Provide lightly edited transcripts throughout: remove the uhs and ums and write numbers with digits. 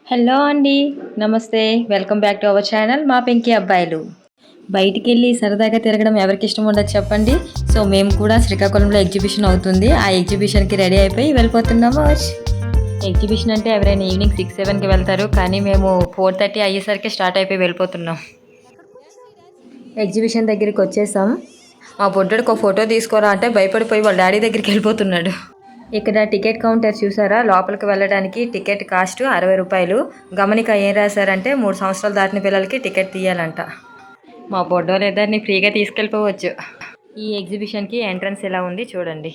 Hello అండి. నమస్తే. Welcome back to our channel మా పెంకి అబ్బాయిలు. బయటికెళ్ళి సరదాగా తిరగడం ఎవరికి ఇష్టం ఉండదు చెప్పండి. సో మేము కూడా శ్రీకాకుళంలో ఎగ్జిబిషన్ అవుతుంది. ఆ ఎగ్జిబిషన్కి రెడీ అయిపోయి వెళ్ళిపోతున్నాము. ఎగ్జిబిషన్ అంటే ఎవరైనా ఈవినింగ్ 6-7కి వెళ్తారు, కానీ మేము 4:30 అయ్యేసరికి స్టార్ట్ అయిపోయి వెళ్ళిపోతున్నాం. ఎగ్జిబిషన్ దగ్గరికి వచ్చేసాం. మా బొడ్డుడికి ఒక ఫోటో తీసుకోరా అంటే భయపడిపోయి వాళ్ళ డాడీ దగ్గరికి వెళ్ళిపోతున్నాడు. ఇక్కడ టికెట్ కౌంటర్ చూసారా? లోపలికి వెళ్ళడానికి టికెట్ కాస్ట్ 60 రూపాయలు. గమనిక ఏం రాశారంటే 3 సంవత్సరాలు దాటిన పిల్లలకి టికెట్ తీయాలంట. మా బొడ్డోళ్ళు ఇద్దరిని ఫ్రీగా తీసుకెళ్ళిపోవచ్చు. ఈ ఎగ్జిబిషన్కి ఎంట్రన్స్ ఇలా ఉంది చూడండి.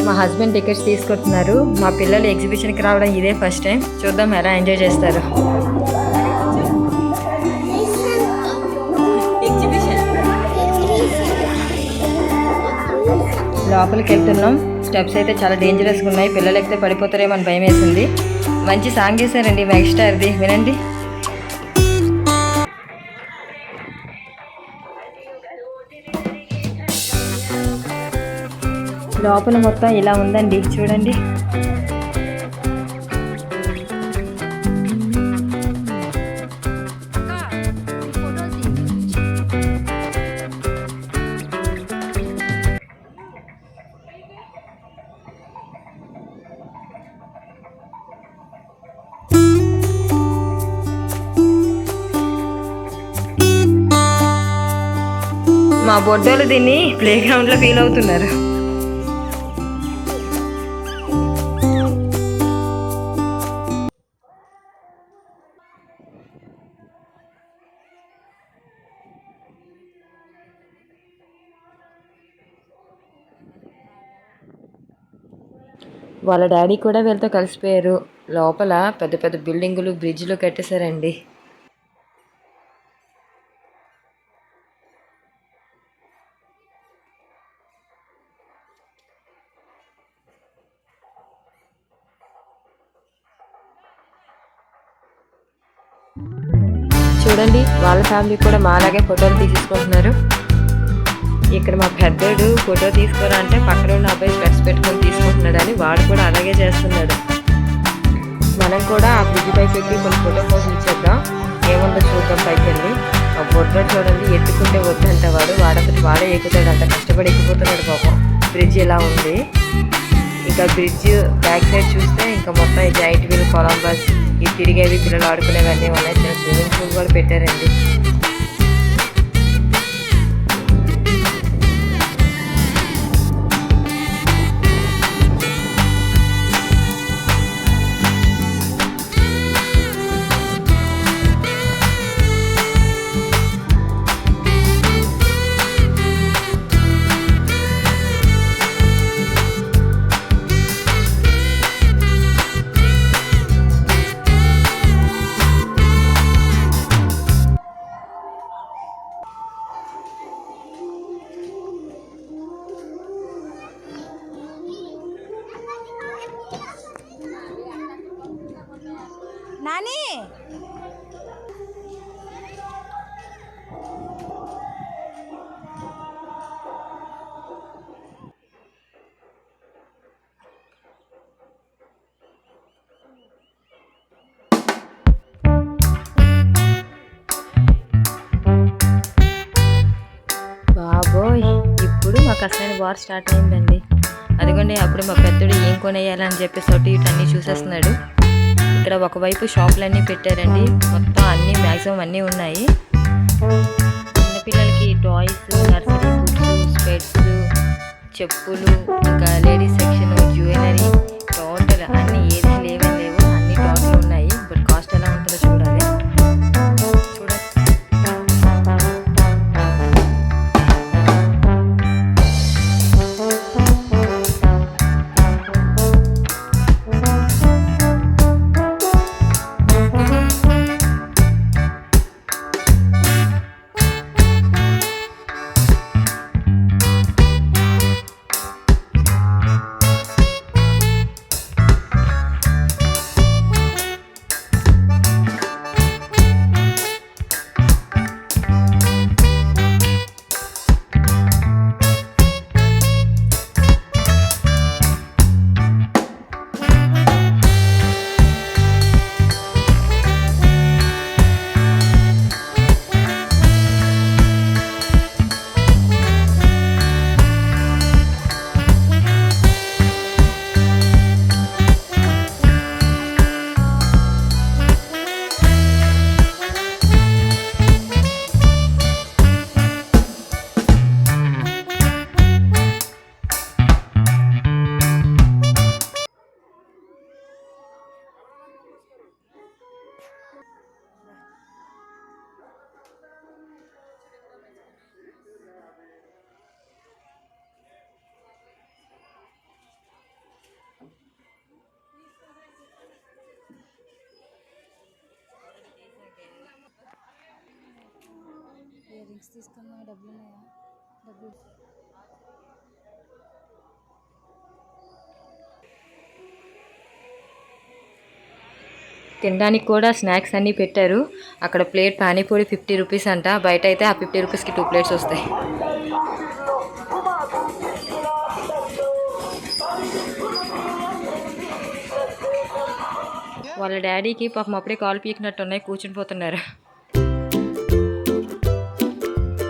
మా హస్బెండ్ టికెట్స్ తీసుకుంటున్నారు. మా పిల్లలు ఎగ్జిబిషన్కి రావడం ఇదే ఫస్ట్ టైం. చూద్దాం ఎలా ఎంజాయ్ చేస్తారు. లోపలికి వెళ్తున్నాం. స్టెప్స్ అయితే చాలా డేంజరస్గా ఉన్నాయి. పిల్లలు ఎక్కితే పడిపోతారేమో అని భయం వేసింది. మంచి సాంగ్ చేశారండి మెగాస్టార్ది, వినండి. లోపల మొత్తం ఇలా ఉందండి చూడండి. మా బొడ్డోళ్ళు దీన్ని ప్లే గ్రౌండ్లో ఫీల్ అవుతున్నారు. వాళ్ళ డాడీ కూడా వీళ్ళతో కలిసిపోయారు. లోపల పెద్ద పెద్ద బిల్డింగులు, బ్రిడ్జ్లు కట్టేశారండి. చూడండి, వాళ్ళ ఫ్యామిలీ కూడా మాలాగే ఫోటోలు తీసేసుకుంటున్నారు. ఇక్కడ మా పెద్దోడు ఫోటో తీసుకోరా అంటే పక్కన ఉన్న అబ్బాయి స్పెట్స్ పెట్టుకొని తీసుకుంటున్నాడు అని వాడు కూడా అలాగే చేస్తున్నాడు. మనం కూడా ఆ బ్రిడ్జ్ పైకి ఎక్కి కొన్ని ఫోటో కోసం ఇచ్చేద్దాం. ఏముందో చూద్దాం పైకి వెళ్ళి. ఆ బొడ్డో చూడండి, ఎత్తుకుంటే వద్దంట వాడొకటి వాడే ఎక్కుతాడు. అంత కష్టపడి ఎక్కిపోతున్నాడు పాపం. బ్రిడ్జ్ ఇలా ఉంది. ఇంకా బ్రిడ్జ్ బ్యాక్ సైడ్ చూస్తే ఇంకా మొత్తం ఈ జాయింట్ వీల్, కొలంబస్, ఈ తిరిగేవి పిల్లలు ఆడుకునేవన్నీ ఉన్నాయి. చిన్న స్విమ్మింగ్ పూల్ కూడా పెట్టారండి. నాని బాబోయ్, ఇప్పుడు మాకు అసలైన వార్ స్టార్ట్ అయిందండి. అదిగోండి, అప్పుడు మా పెద్దోడు ఏం కొనేయాలని చెప్పేసి అటు ఇటు అన్నీ చూసేస్తున్నాడు. ఇక్కడ ఒకవైపు షాపులన్నీ పెట్టారండి. మొత్తం అన్నీ మ్యాక్సిమం అన్నీ ఉన్నాయి. చిన్నపిల్లలకి టాయ్స్, నర్సరీ బుక్స్, స్పెట్స్, చెప్పులు, ఇంకా లేడీస్ సెక్షన్, జ్యువెలరీ, టోటల్ అన్నీ ఏది లేవని లేవు, అన్ని టోటల్ ఉన్నాయి. బట్ కాస్ట్ ఎలా ఉంటుందో చూడాలి. బుక్స్ తీసుకున్నా డబ్బులు ఉన్నాయా? డబ్బులు తినడానికి కూడా స్నాక్స్ అన్నీ పెట్టారు. అక్కడ ప్లేట్ పానీపూరి 50 రూపీస్ అంట. బయట అయితే ఆ 50 రూపీస్కి 2 ప్లేట్స్ వస్తాయి. వాళ్ళ డాడీకి పాపం అప్పుడే కాలు పీకినట్టున్నాయి, కూర్చుని పోతున్నారు.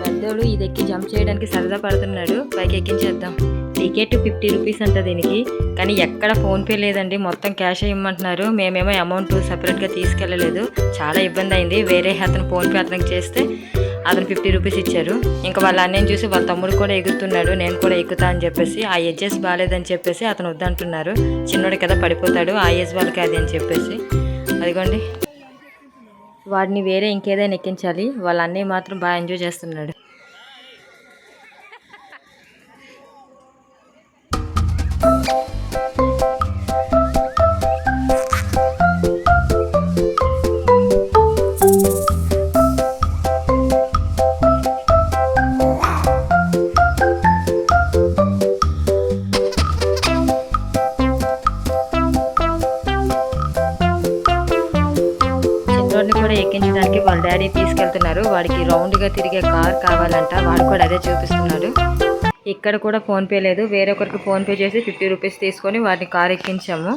పెద్దోడు ఇది ఎక్కి జంప్ చేయడానికి సరదా పడుతున్నాడు. పైకి ఎక్కించేద్దాం. టికెట్ 50 రూపీస్ అంట దీనికి. కానీ ఎక్కడ ఫోన్పే లేదండి, మొత్తం క్యాష్ ఇవ్వమంటున్నారు. మేమేమో అమౌంట్ సపరేట్గా తీసుకెళ్ళలేదు. చాలా ఇబ్బంది అయింది. వేరే అతను ఫోన్పే అతనికి చేస్తే అతను 50 రూపీస్ ఇచ్చారు. ఇంకా వాళ్ళ అన్నయ్యని చూసి వాళ్ళ తమ్ముడు కూడా ఎగురుతున్నాడు, నేను కూడా ఎక్కుతా అని చెప్పేసి. ఆ ఎడ్జెస్ బాగాలేదని చెప్పేసి అతను వద్దంటున్నారు. చిన్నోడు కదా పడిపోతాడు, ఆ ఏజ్ వాళ్ళకి అది అని చెప్పేసి. అదిగోండి, వాడిని వేరే ఇంకేదైనా ఎక్కించాలి. వాళ్ళ అన్నయ్య మాత్రం బాగా ఎంజాయ్ చేస్తున్నాడు. కూడా ఎక్కించడానికి వాళ్ళ డాడీ తీసుకెళ్తున్నారు. వాడికి రౌండ్గా తిరిగే కార్ కావాలంట. వాడు కూడా అదే చూపిస్తున్నాడు. ఇక్కడ కూడా ఫోన్పే లేదు. వేరొకరికి ఫోన్పే చేసి 50 రూపీస్ తీసుకొని వాడిని కార్ ఎక్కించాము.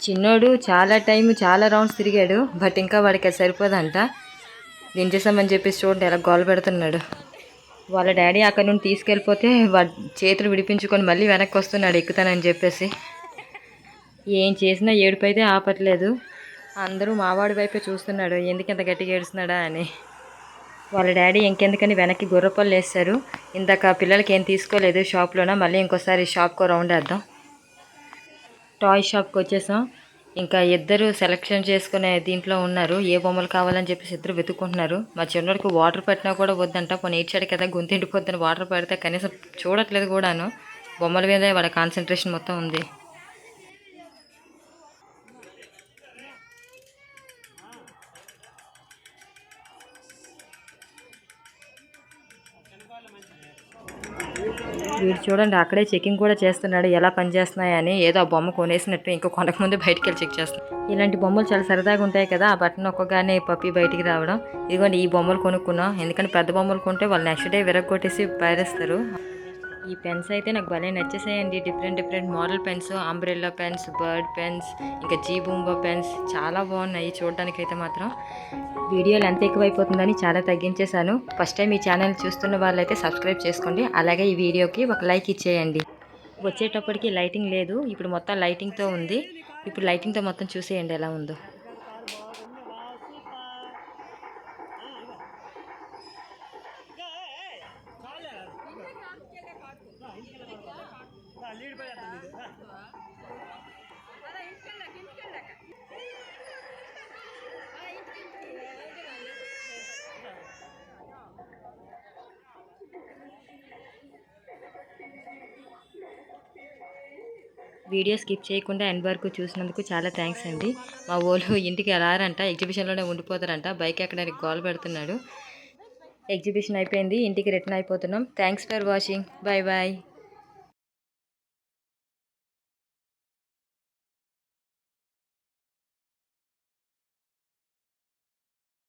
చిన్నోడు చాలా రౌండ్స్ తిరిగాడు. బట్ ఇంకా వాడికి అది సరిపోదంట. దించేసామని చెప్పేసి చూడండి ఎలా గోల పెడుతున్నాడు. వాళ్ళ డాడీ అక్కడ నుండి తీసుకెళ్ళిపోతే వాడి చేతులు విడిపించుకొని మళ్ళీ వెనక్కి వస్తున్నాడు ఎక్కుతానని చెప్పేసి. ఏం చేసినా ఏడుపు అయితే ఆపట్లేదు. అందరూ మావాడి వైపే చూస్తున్నాడు, ఎందుకు ఇంత గట్టిగా ఏడుస్తున్నాడా అని. వాళ్ళ డాడీ ఇంకెందుకని వెనక్కి గుర్రపళ్ళు వేస్తారు. ఇందాక పిల్లలకి ఏం తీసుకోలేదు షాప్లోన. మళ్ళీ ఇంకోసారి షాప్కో రౌండ్ వేద్దాం. టాయ్ షాప్కి వచ్చేసాం. ఇంకా ఇద్దరు సెలెక్షన్ చేసుకునే దీంట్లో ఉన్నారు. ఏ బొమ్మలు కావాలని చెప్పేసి ఇద్దరు వెతుక్కుంటున్నారు. మా చిన్నోడికి వాటర్ పట్టినా కూడా వద్దంట. పోనీ ఏడ్చాడు కదా, గొంతు ఎండిపోద్దని వాటర్ పడితే కనీసం చూడట్లేదు కూడాను. బొమ్మల మీదే వాడి కాన్సన్ట్రేషన్ మొత్తం ఉంది. వీడు చూడండి అక్కడే చెకింగ్ కూడా చేస్తున్నాడు, ఎలా పనిచేస్తున్నాయని. ఏదో ఆ బొమ్మ కొనేసినట్టు ఇంకో కొనక ముందే బయటికి వెళ్ళి చెక్ చేస్తున్నాడు. ఇలాంటి బొమ్మలు చాలా సరదాగా ఉంటాయి కదా. ఆ బటన్ ఒక్కగానే పప్పి బయటికి రావడం. ఇదిగోండి ఈ బొమ్మలు కొనుక్కున్నాం. ఎందుకంటే పెద్ద బొమ్మలు కొంటే వాళ్ళు నెక్స్ట్ డే విరగొట్టేసి పారేస్తారు. ఈ పెన్స్ అయితే నాకు భలే నచ్చేసాయండి. Different model pens, umbrella pens, bird pens, ఇంకా జీ బూంబా పెన్స్ చాలా బాగున్నాయి చూడడానికి అయితే మాత్రం. వీడియోలు ఎంత ఎక్కువైపోతుందని చాలా తగ్గించేశాను. ఫస్ట్ టైం ఈ ఛానల్ చూస్తున్న వాళ్ళైతే సబ్స్క్రైబ్ చేసుకోండి. అలాగే ఈ వీడియోకి ఒక లైక్ ఇచ్చేయండి. వచ్చేటప్పటికి లైటింగ్ లేదు, ఇప్పుడు మొత్తం లైటింగ్తో ఉంది. ఇప్పుడు లైటింగ్తో మొత్తం చూసేయండి ఎలా ఉందో. వీడియో స్కిప్ చేయకుండా ఎండ్ వరకు చూసినందుకు చాలా థ్యాంక్స్ అండి. మా వాళ్ళు ఇంటికి రారంట, ఎగ్జిబిషన్లోనే ఉండిపోతారంట. బైక్ ఎక్కడానికి గోల్ పెడుతున్నాడు. ఎగ్జిబిషన్ అయిపోయింది, ఇంటికి రిటర్న్ అయిపోతున్నాం. Thanks for watching. Bye bye.